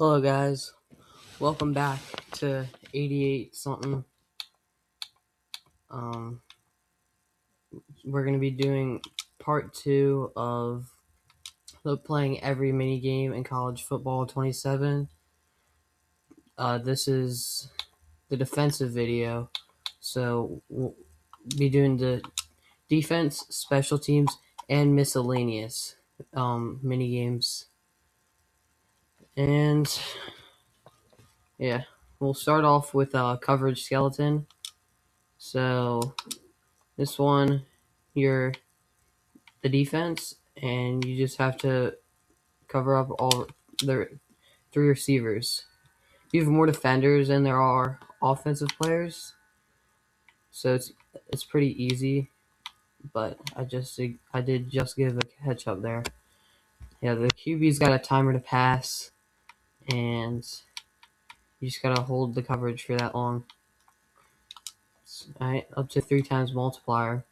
Hello guys, welcome back to 88 something. We're going to be doing part 2 of playing every mini game in college football 27. This is the defensive video, so we'll be doing the defense, special teams, and miscellaneous mini games. And yeah, we'll start off with coverage skeleton. So this one, you're the defense, and you just have to cover up all the 3 receivers. You have more defenders than there are offensive players, so it's pretty easy. But I did just give a catch up there. Yeah, the QB's got a timer to pass, and you just gotta hold the coverage for that long. Alright, up to 3 times multiplier.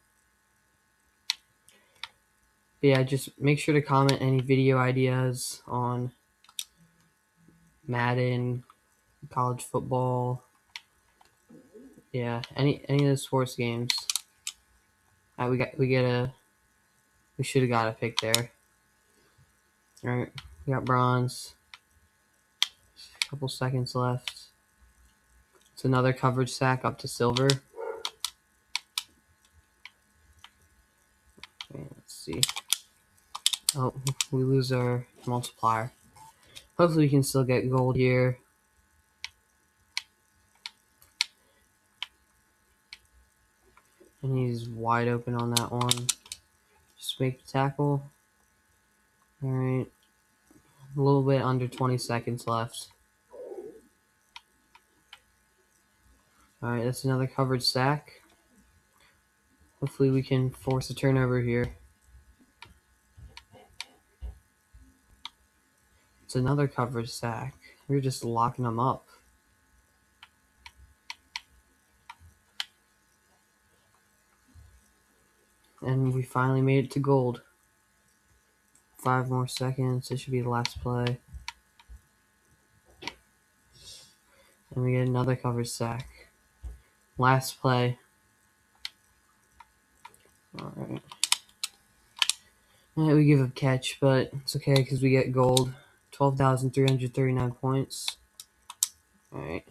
But yeah, just make sure to comment any video ideas on Madden, college football. Yeah, any of the sports games. We should have got a pick there. All right, we got bronze. A couple seconds left. It's another coverage sack up to silver. Okay, let's see. Oh, we lose our multiplier. Hopefully we can still get gold here. And he's wide open on that one. Just make the tackle. All right. A little bit under 20 seconds left. All right, that's another coverage sack. Hopefully we can force a turnover here. It's another coverage sack. We're just locking them up. And we finally made it to gold. 5 more seconds. It should be the last play. And we get another coverage sack. Last play. Alright. We give a catch, but it's okay because we get gold. 12,339 points. Alright.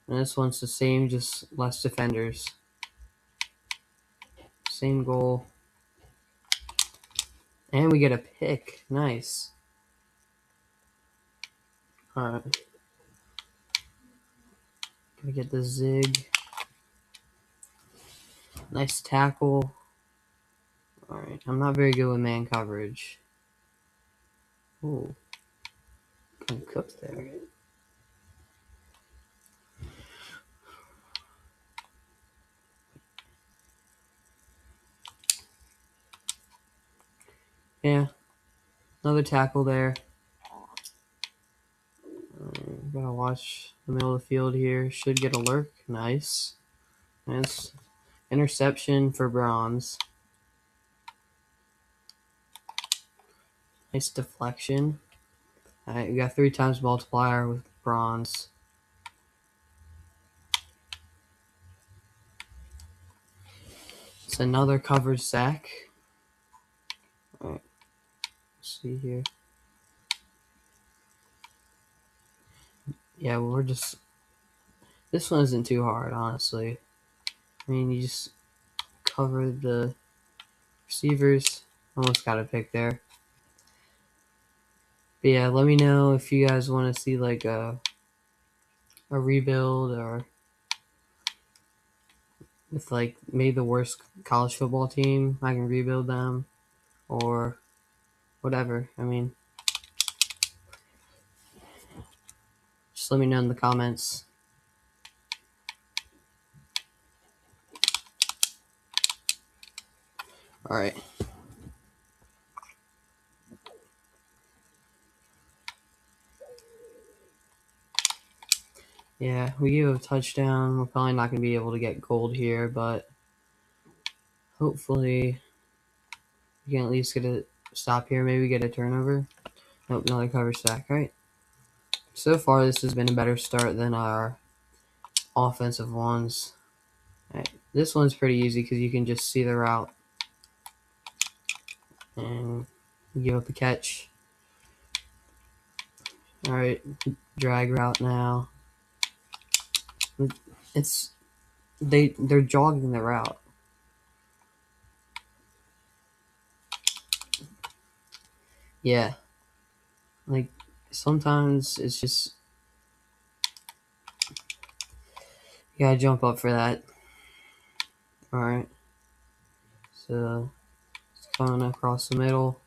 And this one's the same, just less defenders. Same goal. And we get a pick. Nice. Alright. Gonna get the zig. Nice tackle. Alright. I'm not very good with man coverage. Ooh. Kind of cooked there. Yeah. Another tackle there. Gotta watch the middle of the field here. Should get a lurk. Nice. Nice. Interception for bronze. Nice deflection. Alright, we got 3 times multiplier with bronze. It's another coverage sack. Alright. Let's see here. Yeah, we're just... This one isn't too hard, honestly. I mean, you just cover the receivers. Almost got a pick there. But yeah, let me know if you guys want to see like a rebuild, or if like maybe the worst college football team, I can rebuild them, or whatever. I mean, just let me know in the comments. Alright. Yeah, we gave a touchdown. We're probably not going to be able to get gold here, but hopefully we can at least get a stop here. Maybe get a turnover. Nope, another cover sack, right? So far, this has been a better start than our offensive ones. All right. This one's pretty easy because you can just see the route and give up the catch. All right, drag route now. They're jogging the route. Yeah, like sometimes it's just you gotta jump up for that. All right, so it's coming across the middle.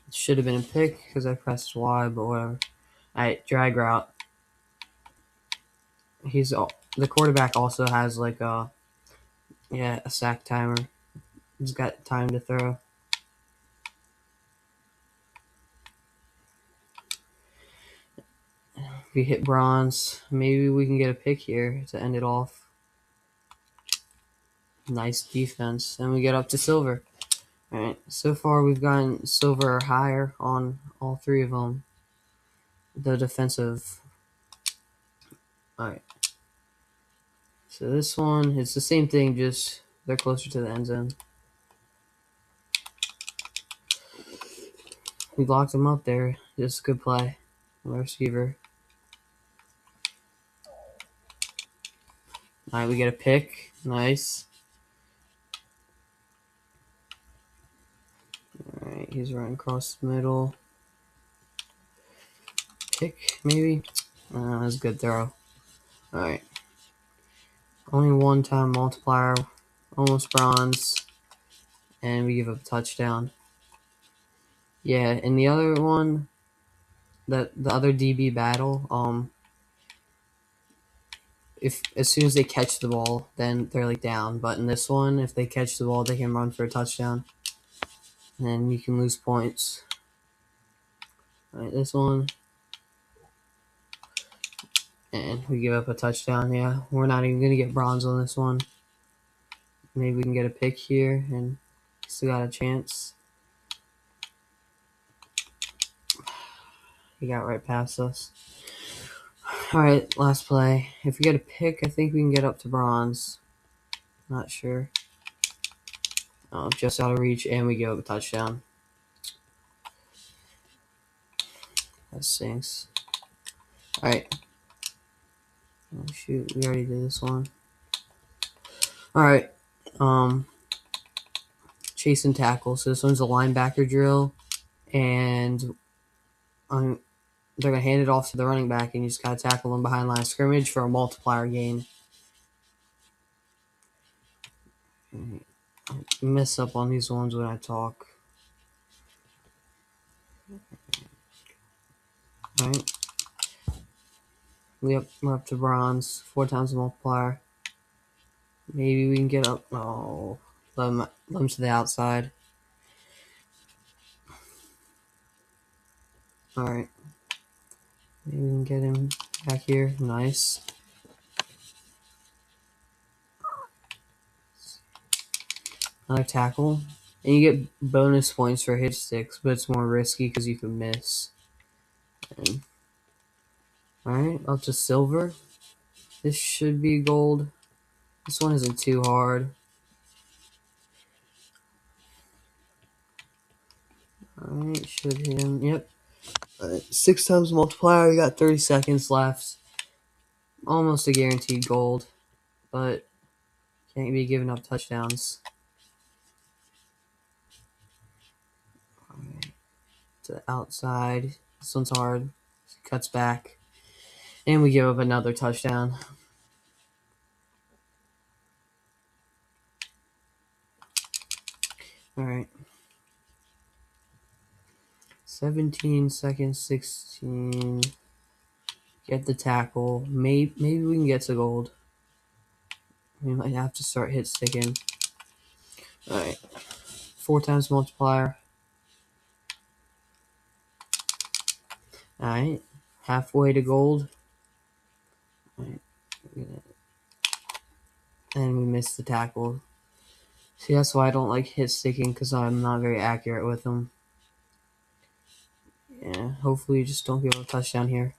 It should have been a pick because I pressed Y, but whatever. All right, drag route. The quarterback also has like a sack timer. He's got time to throw. If we hit bronze, maybe we can get a pick here to end it off. Nice defense. Then we get up to silver. All right. So far, we've gotten silver or higher on all three of them. The defensive. All right. So this one, it's the same thing, just they're closer to the end zone. We locked them up there. Just a good play. Receiver. All right, we get a pick. Nice. All right, he's running across the middle. Pick, maybe? That's a good throw. All right. Only one time multiplier. Almost bronze. And we give up a touchdown. Yeah, and the other one, the other DB battle, if as soon as they catch the ball, then they're like down. But in this one, if they catch the ball, they can run for a touchdown, and then you can lose points. All right, this one, and we give up a touchdown. Yeah, we're not even gonna get bronze on this one. Maybe we can get a pick here, and still got a chance. He got right past us. All right, last play. If we get a pick, I think we can get up to bronze. Not sure. Oh, just out of reach, and we give up a touchdown. That stinks. All right. Oh, shoot, we already did this one. All right. Chase and tackle. So this one's a linebacker drill, and they're gonna hand it off to the running back, and you just gotta tackle them behind line of scrimmage for a multiplier gain. I mess up on these ones when I talk. All right. Yep, we're up to bronze. 4 times the multiplier. Maybe we can get up. Oh, let them to the outside. All right. Maybe we can get him back here. Nice. Another tackle. And you get bonus points for hit sticks, but it's more risky because you can miss. And, all right, up to silver. This should be gold. This one isn't too hard. All right, should hit him. Yep. 6 times multiplier. We got 30 seconds left. Almost a guaranteed gold, but can't be giving up touchdowns. All right, to the outside. This one's hard. Cuts back, and we give up another touchdown. All right. 17 seconds, 16. Get the tackle. Maybe we can get to gold. We might have to start hit sticking. All right. 4 times multiplier. All right. Halfway to gold. All right. And we missed the tackle. See, that's why I don't like hit sticking, because I'm not very accurate with them. Yeah, hopefully you just don't give a touchdown here.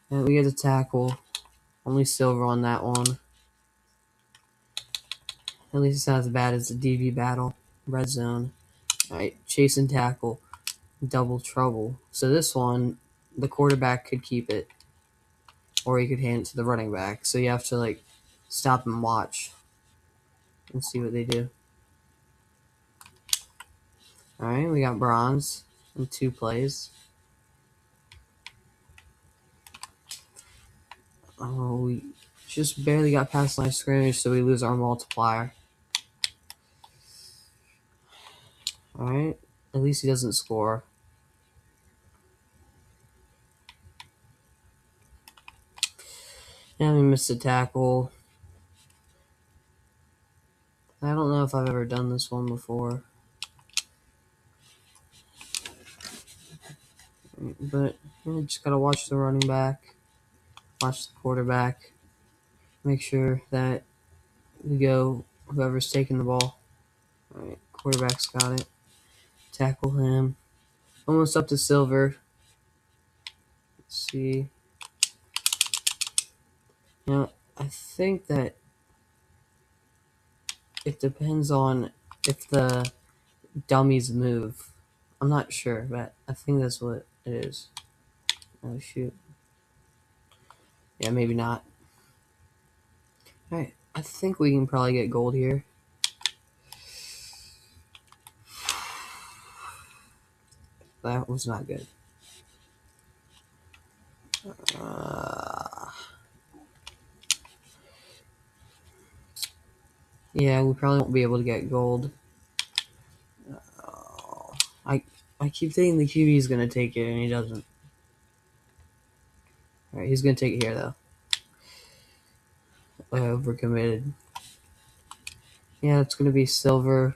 And we get a tackle. Only silver on that one. At least it's not as bad as the DV battle. Red zone. Alright, chase and tackle. Double trouble. So this one, the quarterback could keep it. Or he could hand it to the running back. So you have to like stop and watch. And see what they do. Alright, we got bronze in 2 plays. Oh, we just barely got past line of scrimmage, so we lose our multiplier. Alright, at least he doesn't score. And we missed a tackle. I don't know if I've ever done this one before. But you just gotta watch the running back, watch the quarterback, make sure that we go whoever's taking the ball. Alright, quarterback's got it. Tackle him. Almost up to silver. Let's see. I think that it depends on if the dummies move. I'm not sure, but I think that's what it is. Oh, shoot. Yeah, maybe not. Alright, I think we can probably get gold here. That was not good. Yeah, we probably won't be able to get gold. I keep thinking the QB is going to take it, and he doesn't. Alright, he's going to take it here, though. Overcommitted. Yeah, it's going to be silver.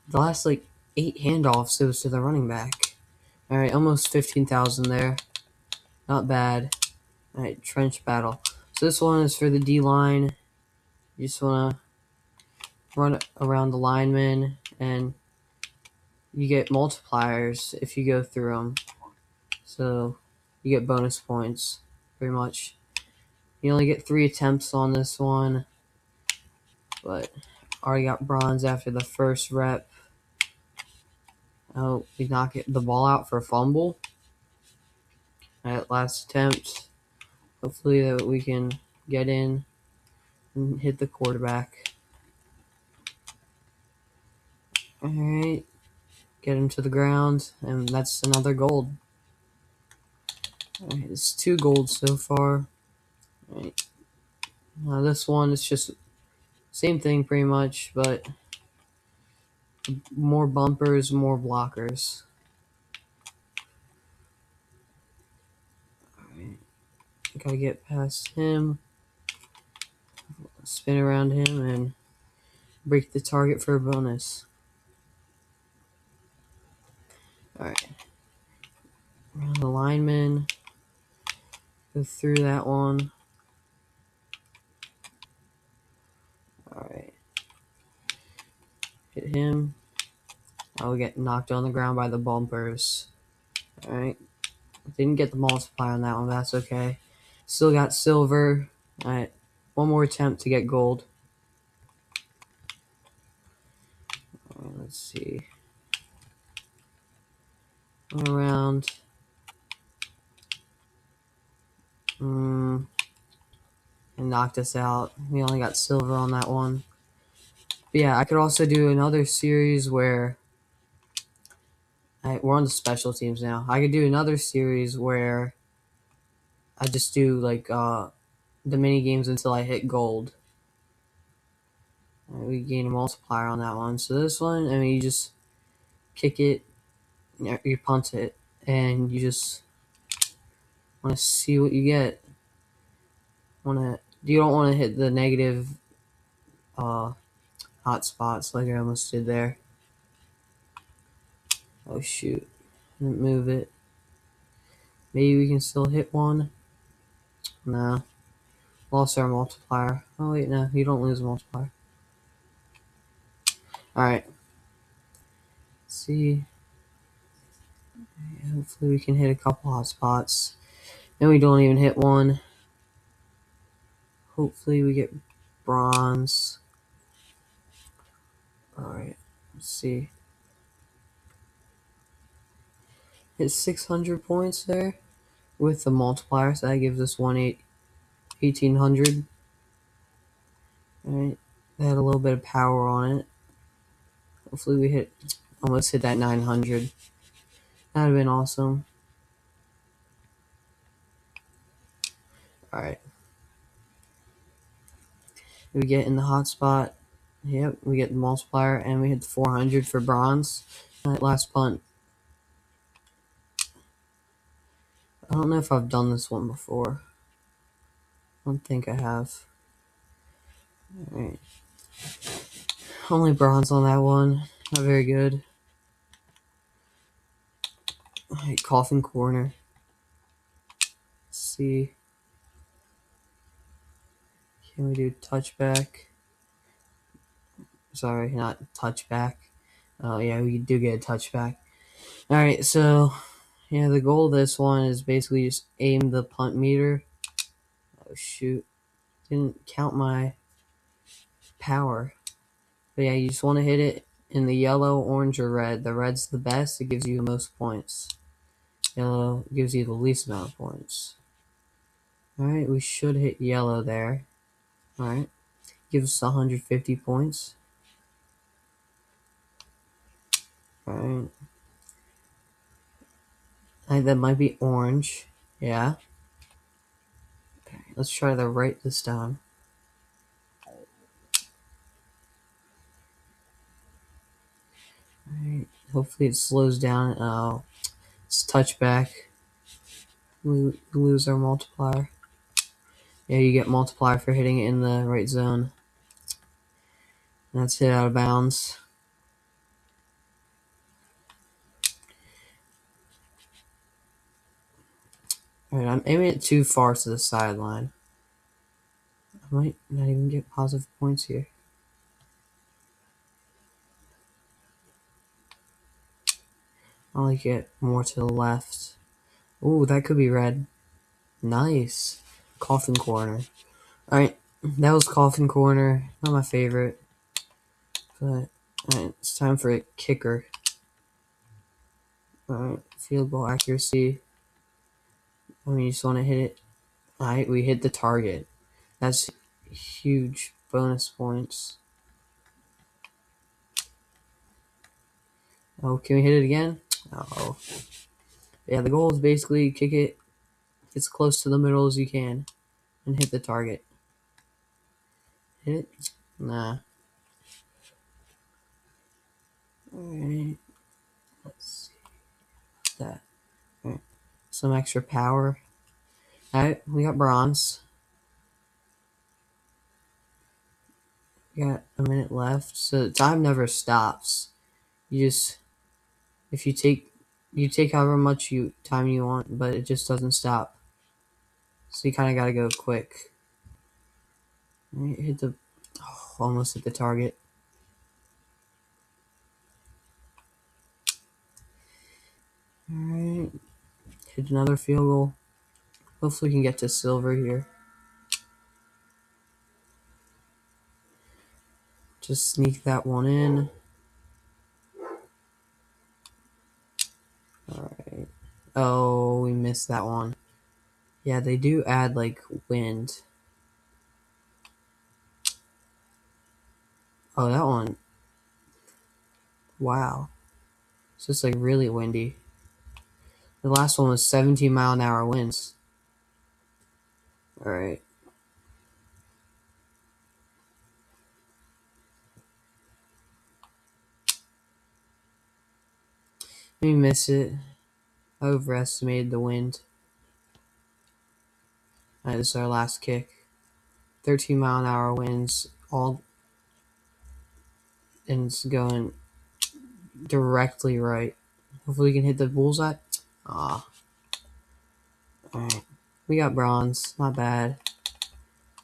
The last, 8 handoffs, it was to the running back. Alright, almost 15,000 there. Not bad. Alright, trench battle. So this one is for the D-line. You just want to run around the linemen, and you get multipliers if you go through them. So you get bonus points, pretty much. You only get 3 attempts on this one, but already got bronze after the first rep. Oh, we knock the ball out for a fumble. At last attempt. Hopefully that we can get in and hit the quarterback. Alright. Get him to the ground, and that's another gold. Alright, it's 2 golds so far. Alright. Now this one is just same thing pretty much, but more bumpers, more blockers. Alright. Gotta get past him. Spin around him and break the target for a bonus. Alright. Around the lineman. Go through that one. Alright. Hit him. Oh, we get knocked on the ground by the bumpers. Alright. Didn't get the multiplier on that one, but that's okay. Still got silver. Alright. One more attempt to get gold. Alright, let's see. Around. And knocked us out. We only got silver on that one. But yeah, I could also do another series where we're on the special teams now. I could do another series where I just do the mini games until I hit gold. We gain a multiplier on that one. So this one, I mean, you just kick it, you punt it, and you just want to see what you get. You don't want to hit the negative hot spots like I almost did there. Oh shoot, didn't move it. Maybe we can still hit one. No, lost our multiplier. Oh wait, no, you don't lose a multiplier. All right. see. Hopefully we can hit a couple hot spots. And we don't even hit one. Hopefully we get bronze. Alright, let's see. Hit 600 points there with the multiplier, so that gives us 1800. Alright, that had a little bit of power on it. Hopefully we almost hit that 900. That would have been awesome. Alright. We get in the hot spot. Yep, we get the multiplier, and we hit the 400 for bronze. That last punt. I don't know if I've done this one before. I don't think I have. Alright. Only bronze on that one. Not very good. Alright, coffin corner. Let's see. Can we do touchback? Sorry, not touchback. Oh, yeah, we do get a touchback. Alright, so, yeah, the goal of this one is basically just aim the punt meter. Oh, shoot. Didn't count my power. But yeah, you just want to hit it in the yellow, orange, or red. The red's the best. It gives you the most points. Yellow gives you the least amount of points. Alright, we should hit yellow there. Alright. Gives us 150 points. Alright. I think that might be orange. Yeah. Okay, let's try the right this time. Alright. Hopefully it slows down. Oh. It's touchback. We lose our multiplier. Yeah, you get multiplier for hitting it in the right zone. And that's hit out of bounds. Alright, I'm aiming it too far to the sideline. I might not even get positive points here. I'll like it more to the left. Ooh, that could be red. Nice. Coffin corner. Alright, that was coffin corner. Not my favorite. But, alright, it's time for a kicker. Alright, field goal accuracy. I mean, you just want to hit it. Alright, we hit the target. That's huge bonus points. Oh, can we hit it again? Oh. Yeah, the goal is basically kick it as close to the middle as you can and hit the target. Hit it? Nah. Alright. Let's see. That. Alright. Some extra power. Alright, we got bronze. We got a minute left. So the time never stops. If you take however much time you want, but it just doesn't stop. So you kind of got to go quick. Right, almost hit the target. Alright, hit another field goal. Hopefully we can get to silver here. Just sneak that one in. Alright. Oh, we missed that one. Yeah, they do add, like, wind. Oh, that one. Wow. It's just, like, really windy. The last one was 17-mile-an-hour winds. Alright. We miss it. I overestimated the wind. Alright, this is our last kick. 13-mile-an-hour winds. And it's going directly right. Hopefully we can hit the bullseye. Ah. Alright. We got bronze. Not bad.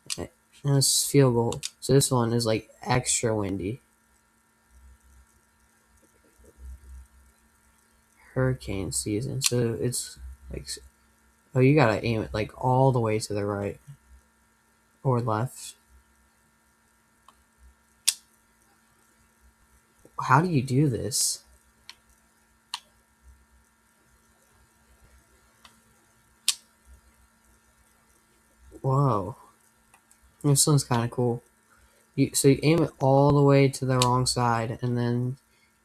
Okay. And this field goal. So this one is like extra windy. hurricane season. So it's like, oh, you gotta aim it like all the way to the right or left. How do you do this? Whoa. This one's kind of cool. So you aim it all the way to the wrong side, and then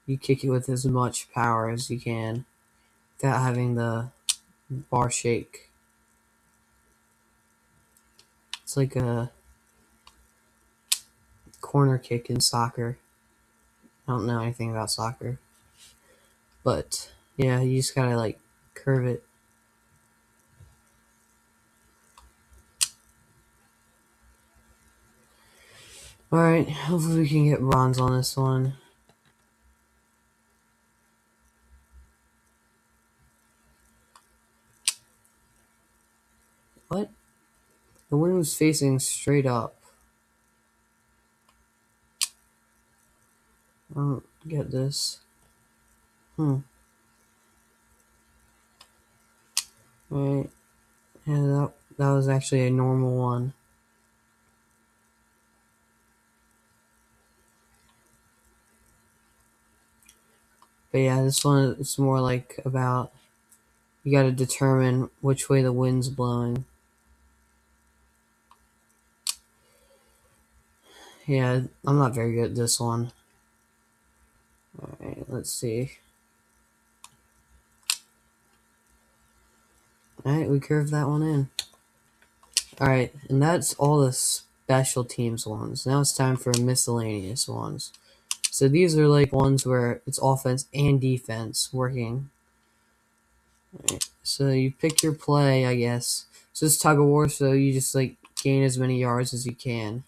you kick it with as much power as you can without having the bar shake. It's like a corner kick in soccer. I don't know anything about soccer. But yeah, you just gotta like curve it. Alright, hopefully we can get bronze on this one. What? The wind was facing straight up. I don't get this. Alright. Yeah, that was actually a normal one. But yeah, this one it's more like about you gotta determine which way the wind's blowing. Yeah, I'm not very good at this one. Alright, let's see. Alright, we curved that one in. Alright, and that's all the special teams ones. Now it's time for miscellaneous ones. So these are like ones where it's offense and defense working. Right. So you pick your play, I guess. So it's tug of war, so you just like gain as many yards as you can.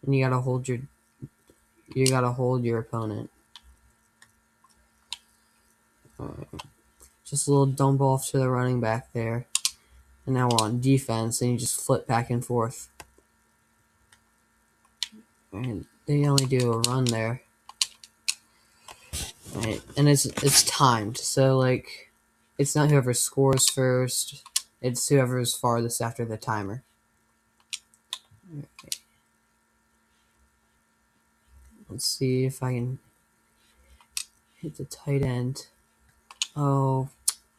And you gotta hold your opponent. Alright. Just a little dump off to the running back there. And now we're on defense, and you just flip back and forth. And they only do a run there. Right. And it's timed, so like it's not whoever scores first, it's whoever is farthest after the timer. Okay. Let's see if I can hit the tight end. Oh,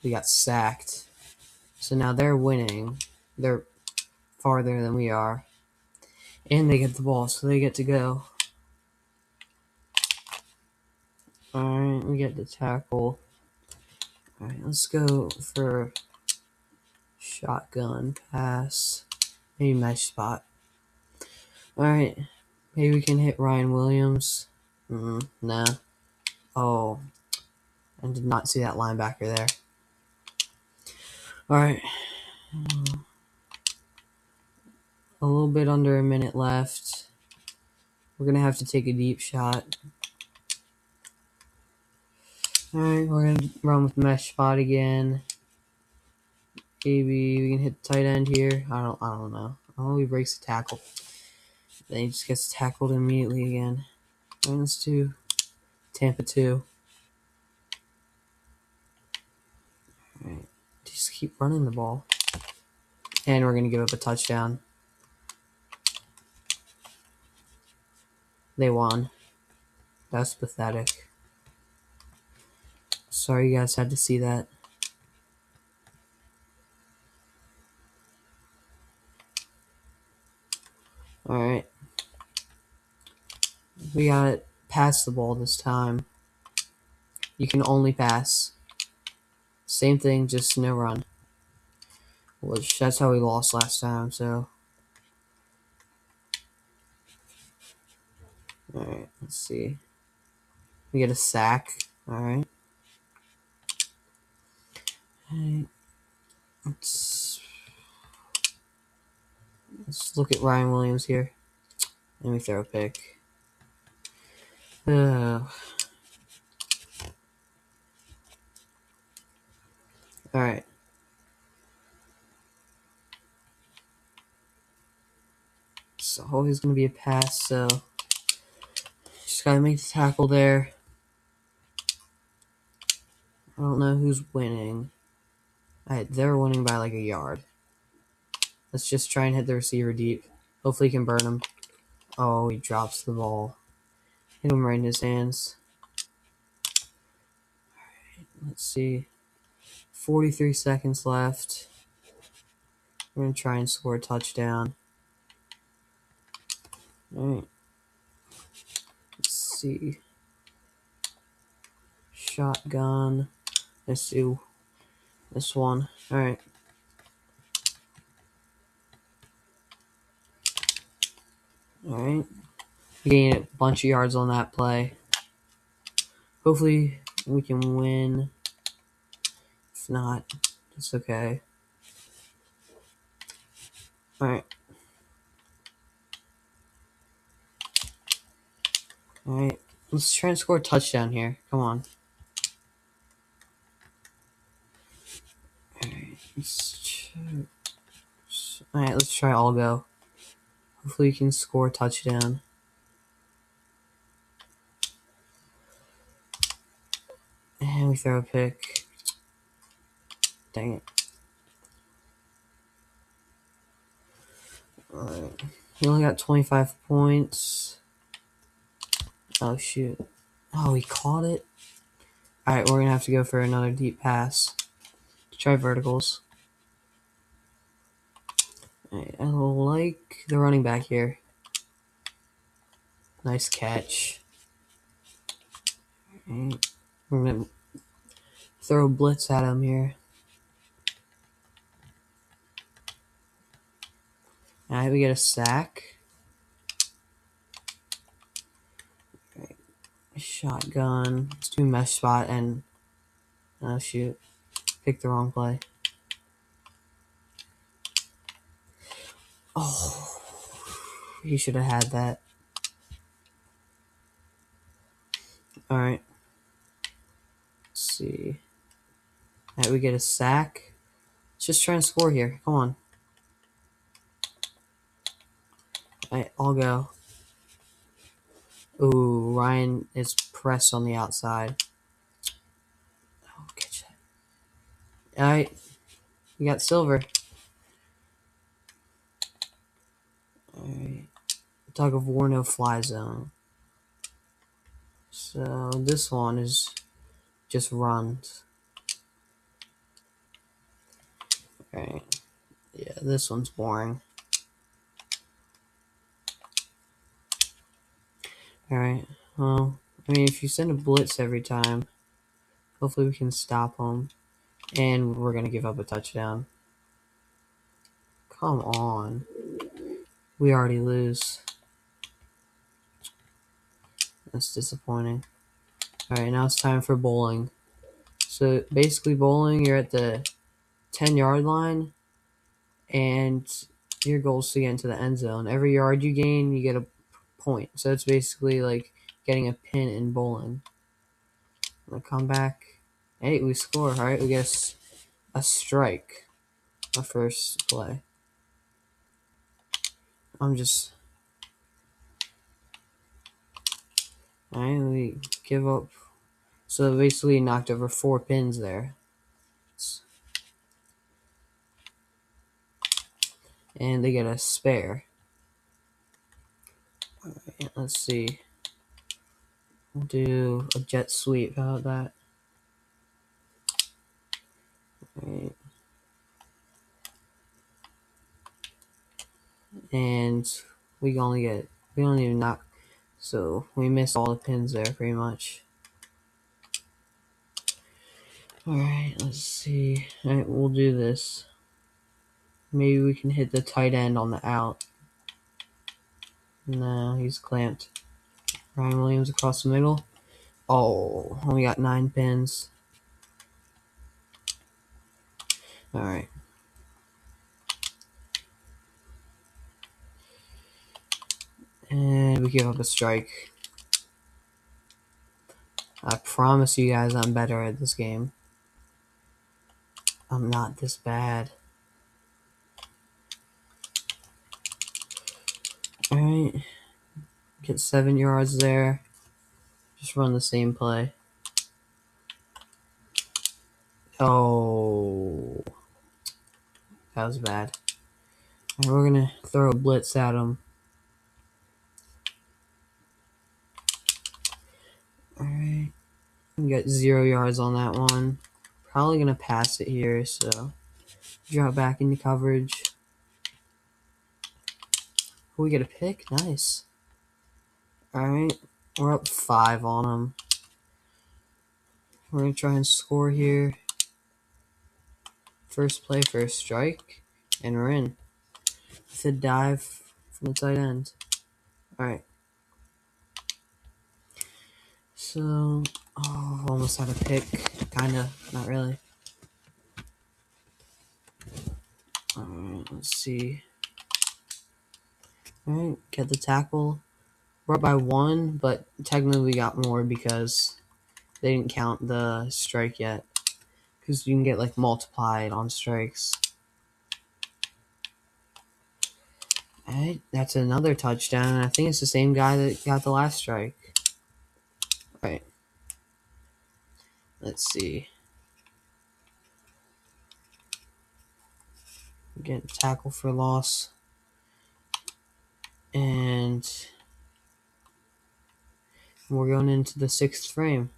we got sacked. So now they're winning. They're farther than we are. And they get the ball, so they get to go. Alright, we get the tackle. Alright, let's go for shotgun pass. Maybe mesh spot. Alright, maybe we can hit Ryan Williams. Nah. Oh, I did not see that linebacker there. Alright. A little bit under a minute left. We're going to have to take a deep shot. Alright, we're going to run with mesh spot again. Maybe we can hit the tight end here. I don't know. Oh, he breaks the tackle. Then he just gets tackled immediately again. And let's do Tampa 2. Alright, just keep running the ball. And we're going to give up a touchdown. They won. That's pathetic. Sorry you guys had to see that. Alright. We got it past the ball this time. You can only pass. Same thing, just no run. Which, that's how we lost last time, so. Alright, let's see. We get a sack. Alright. Let's look at Ryan Williams here. Let me throw a pick. Alright. It's always going to be a pass, so just got to make the tackle there. I don't know who's winning. Alright, they're winning by like a yard. Let's just try and hit the receiver deep. Hopefully he can burn him. Oh, he drops the ball. Hit him right in his hands. Alright, let's see. 43 seconds left. We're going to try and score a touchdown. Alright. Let's see. Shotgun. Let's do this one. Alright. Alright. Gain a bunch of yards on that play. Hopefully we can win. If not, it's okay. Alright. Alright. Let's try and score a touchdown here. Come on. Alright. Let's try all go. Hopefully we can score a touchdown. And we throw a pick. Dang it. Alright. He only got 25 points. Oh, shoot. Oh, he caught it. Alright, we're going to have to go for another deep pass. Try verticals. Alright, I like the running back here. Nice catch. Alright. We're going to throw a blitz at him here. Alright, we get a sack. Alright. Shotgun. Let's do mesh spot and... Oh, shoot. Picked the wrong play. Oh. He should have had that. Alright. Let's see. Alright, we get a sack. Let's just try and score here. Come on. Alright, I'll go. Ooh, Ryan is pressed on the outside. Oh, catch that. Alright. We got silver. Alright. Tug of war, no fly zone. So this one is just runs. Alright. Yeah, this one's boring. Alright. Well, I mean, if you send a blitz every time, hopefully we can stop them. And we're going to give up a touchdown. Come on. We already lose. That's disappointing. Alright, now it's time for bowling. So basically bowling, you're at the 10-yard line, and your goal is to get into the end zone. Every yard you gain, you get a point. So it's basically like getting a pin in bowling. I'm going to come back. Hey, we score. Alright, we get a strike. My first play. Alright, we give up. So basically knocked over 4 pins there. And they get a spare. Alright, let's see. We'll do a jet sweep. How about that? Alright. And we don't even knock. So we missed all the pins there pretty much. Alright, let's see. Alright, we'll do this. Maybe we can hit the tight end on the out. No, he's clamped. Ryan Williams across the middle. Oh, only got 9 pins. Alright. And we give up a strike. I promise you guys I'm better at this game. I'm not this bad. Alright. Get 7 yards there. Just run the same play. Oh, that was bad. And we're gonna throw a blitz at him. All right, we got 0 yards on that one. Probably gonna pass it here, so drop back into coverage. We get a pick, nice. All right, we're up 5 on them. We're gonna try and score here. First play, first strike, and we're in. With a dive from the tight end. All right. So, almost had a pick. Kinda, not really. All right, let's see. All right, get the tackle. We're up by 1, but technically we got more because they didn't count the strike yet. Because you can get like multiplied on strikes. All right, that's another touchdown. I think it's the same guy that got the last strike. All right. Let's see. Get tackle for loss. And we're going into the 6th frame.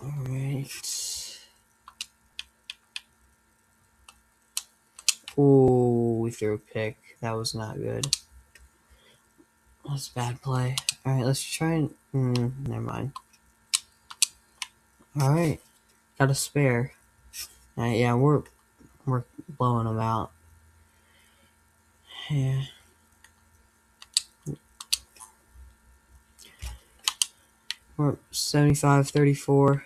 All right. Ooh, we threw a pick. That was not good. That's a bad play. All right, let's try and... never mind. All right. Got a spare. All right, yeah, we're blowing them out. Yeah. We're 75-34.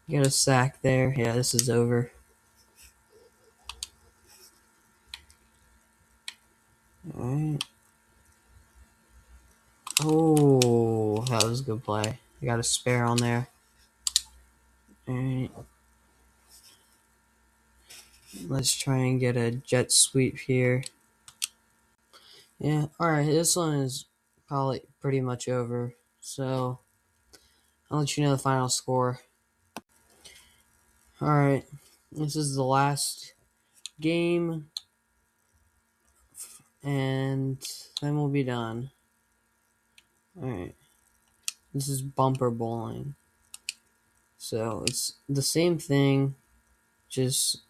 Get a sack there. Yeah, this is over. All right. Oh, that was a good play. I got a spare on there. All right. Let's try and get a jet sweep here. Yeah, alright, this one is probably pretty much over. So, I'll let you know the final score. Alright, this is the last game, and then we'll be done. Alright, this is bumper bowling. So, it's the same thing, just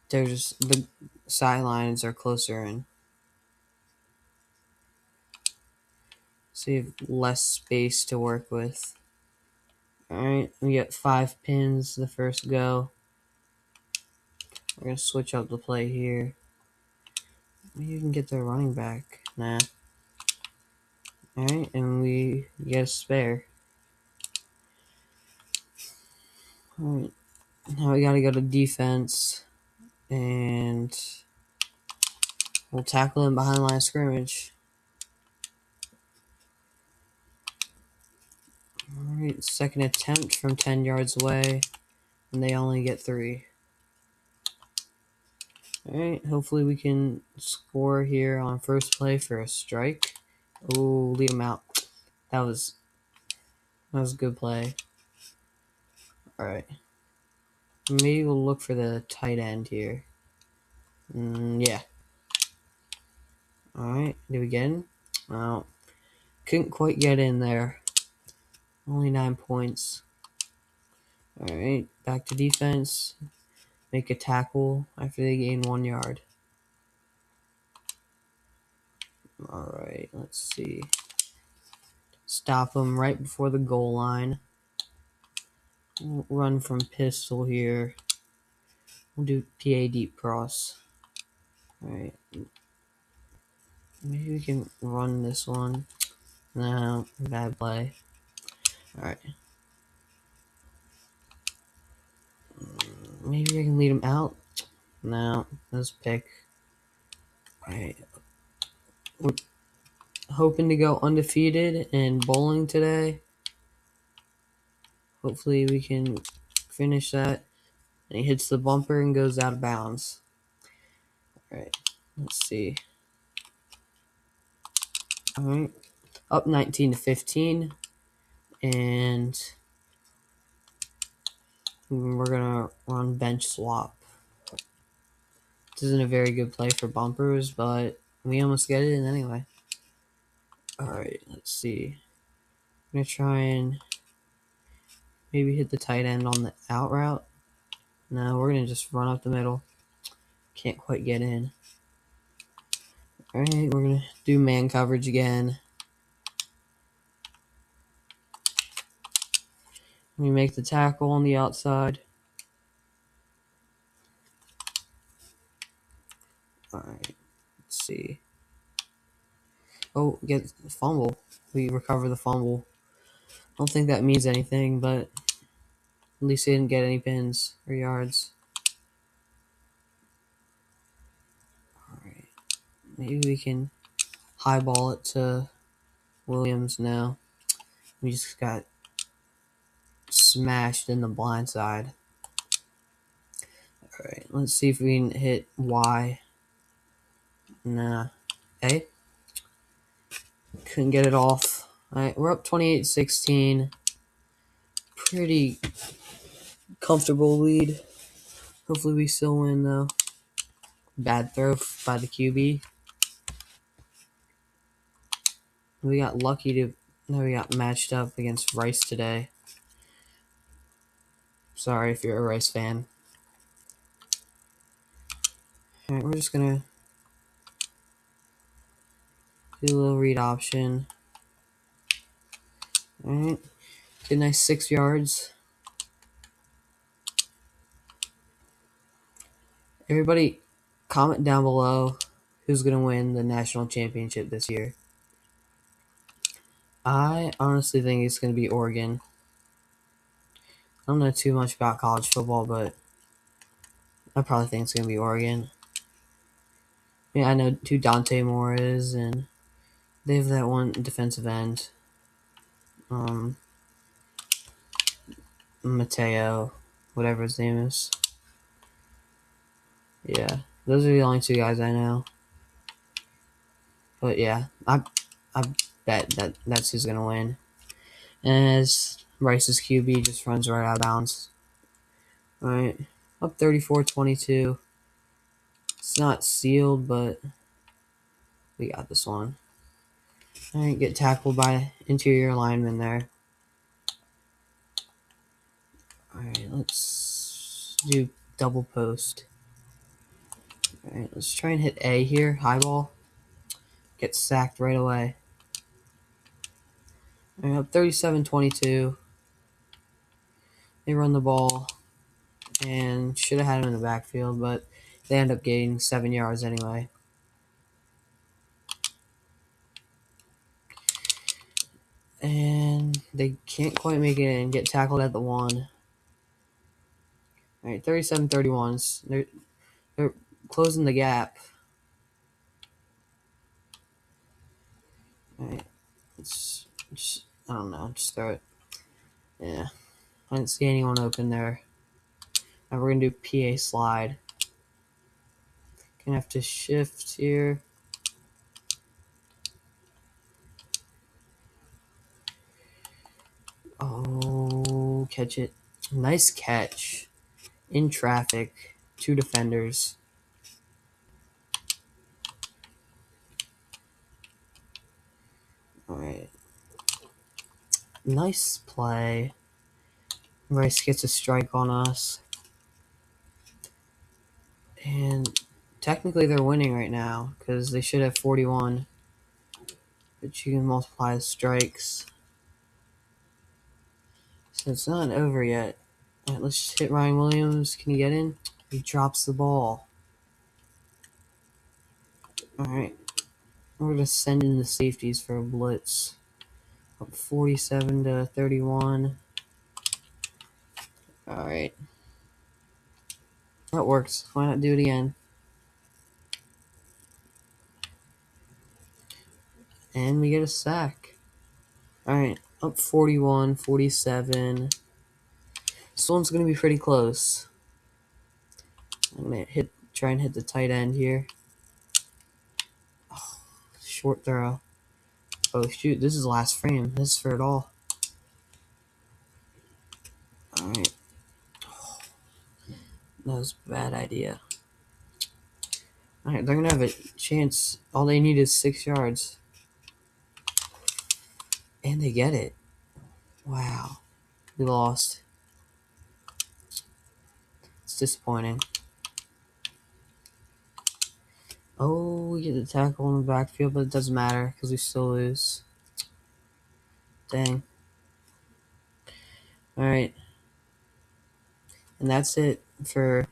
the sidelines are closer in. So you have less space to work with. Alright, we get 5 pins the first go. We're going to switch up the play here. Maybe you can get their running back. Nah. Alright, and we get a spare. Alright, now we gotta go to defense. And we'll tackle him behind the line of scrimmage. Alright, second attempt from 10 yards away. And they only get 3. Alright, hopefully we can score here on first play for a strike. Oh, lead him out. That was a good play. Alright. Maybe we'll look for the tight end here. Yeah. Alright, did we get in? Oh, couldn't quite get in there. Only 9 points. Alright, back to defense. Make a tackle after they gain 1 yard. Alright, let's see. Stop them right before the goal line. We'll run from pistol here. We'll do TA deep cross. Alright. Maybe we can run this one. No, bad play. Alright. Maybe I can lead him out. No, let's pick. Alright. We're hoping to go undefeated in bowling today. Hopefully we can finish that. And he hits the bumper and goes out of bounds. Alright, let's see. Alright, up 19-15. And we're going to run bench swap. This isn't a very good play for bumpers, but we almost get it in anyway. Alright, let's see. I'm going to try and maybe hit the tight end on the out route. No, we're going to just run up the middle. Can't quite get in. Alright, we're going to do man coverage again. We make the tackle on the outside. Alright, let's see. Oh, get the fumble. We recover the fumble. I don't think that means anything, but at least he didn't get any pins or yards. Alright, maybe we can highball it to Williams now. We just got smashed in the blind side. Alright, let's see if we can hit Y. Nah. A? Couldn't get it off. Alright, we're up 28-16. Pretty comfortable lead. Hopefully we still win, though. Bad throw by the QB. We got lucky to... No, we got matched up against Rice today. Sorry if you're a Rice fan. Alright, we're just gonna do a little read option. Alright, get a nice 6 yards. Everybody, comment down below who's gonna win the national championship this year. I honestly think it's gonna be Oregon. I don't know too much about college football, but I probably think it's gonna be Oregon. Yeah, I know who Dante Moore is, and they have that one defensive end. Mateo, whatever his name is. Yeah, those are the only 2 guys I know. But yeah, I bet that's who's gonna win. As Rice's QB just runs right out of bounds. Alright, up 34-22. It's not sealed, but we got this one. Alright, get tackled by interior lineman there. Alright, let's do double post. Alright, let's try and hit A here, high ball. Get sacked right away. Alright, up 37-22. They run the ball and should have had him in the backfield, but they end up gaining 7 yards anyway. And they can't quite make it in. Get tackled at the 1. Alright, 37-31. They're closing the gap. Alright, let's just, I don't know, just throw it. Yeah, I didn't see anyone open there. Now we're gonna do PA slide. Gonna have to shift here. Oh, catch it. Nice catch. In traffic. 2 defenders. Alright. Nice play. Rice gets a strike on us. And technically they're winning right now because they should have 41. But you can multiply the strikes. So it's not over yet. Alright, let's just hit Ryan Williams. Can he get in? He drops the ball. Alright. We're going to send in the safeties for a blitz. Up 47-31. Alright. That works. Why not do it again? And we get a sack. Alright. Up 41-47. This one's going to be pretty close. I'm going to try and hit the tight end here. Oh, short throw. Oh, shoot. This is the last frame. This is for it all. Alright. That was a bad idea. Alright, they're gonna have a chance. All they need is 6 yards. And they get it. Wow. We lost. It's disappointing. Oh, we get the tackle in the backfield, but it doesn't matter because we still lose. Dang. Alright. And that's it for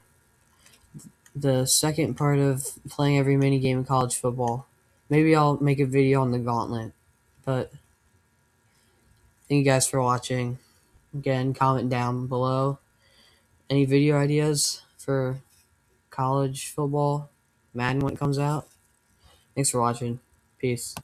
the second part of playing every mini game in college football. Maybe I'll make a video on the gauntlet. But thank you guys for watching. Again, comment down below any video ideas for college football, Madden when it comes out. Thanks for watching. Peace.